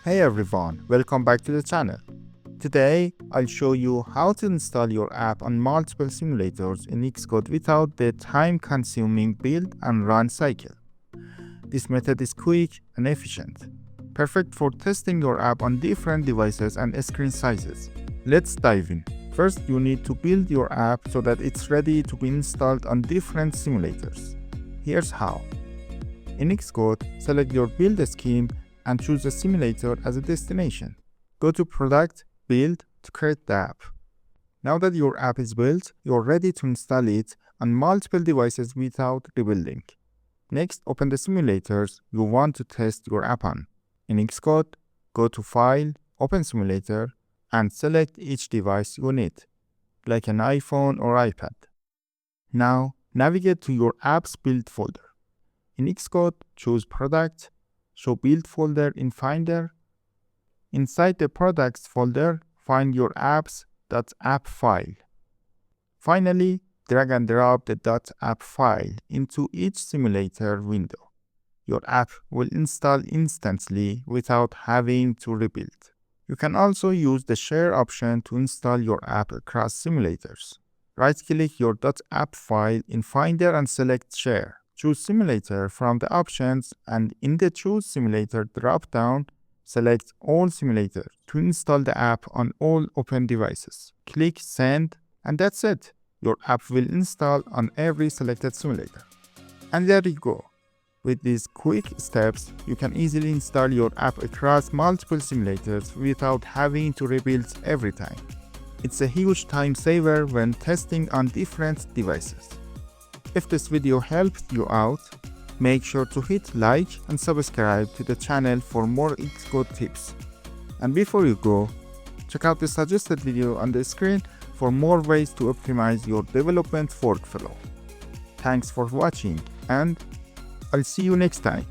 Hey everyone, welcome back to the channel. Today, I'll show you how to install your app on multiple simulators in Xcode without the time-consuming build and run cycle. This method is quick and efficient, perfect for testing your app on different devices and screen sizes. Let's dive in. First, you need to build your app so that it's ready to be installed on different simulators. Here's how. In Xcode, select your build scheme and choose a simulator as a destination. Go to Product, Build to create the app. Now that your app is built, you're ready to install it on multiple devices without rebuilding. Next, open the simulators you want to test your app on. In Xcode, go to File, Open Simulator, and select each device you need, like an iPhone or iPad. Now, navigate to your app's build folder. In Xcode, choose Product, show Build folder in Finder. Inside the Products folder, find your apps.app file. Finally, drag and drop the .app file into each simulator window. Your app will install instantly without having to rebuild. You can also use the Share option to install your app across simulators. Right-click your .app file in Finder and select Share. Choose Simulator from the options, and in the Choose Simulator drop-down, select All Simulators to install the app on all open devices. Click Send, and that's it. Your app will install on every selected simulator. And there you go. With these quick steps, you can easily install your app across multiple simulators without having to rebuild every time. It's a huge time saver when testing on different devices. If this video helped you out, make sure to hit like and subscribe to the channel for more Xcode tips. And before you go, check out the suggested video on the screen for more ways to optimize your development workflow. Thanks for watching, and I'll see you next time.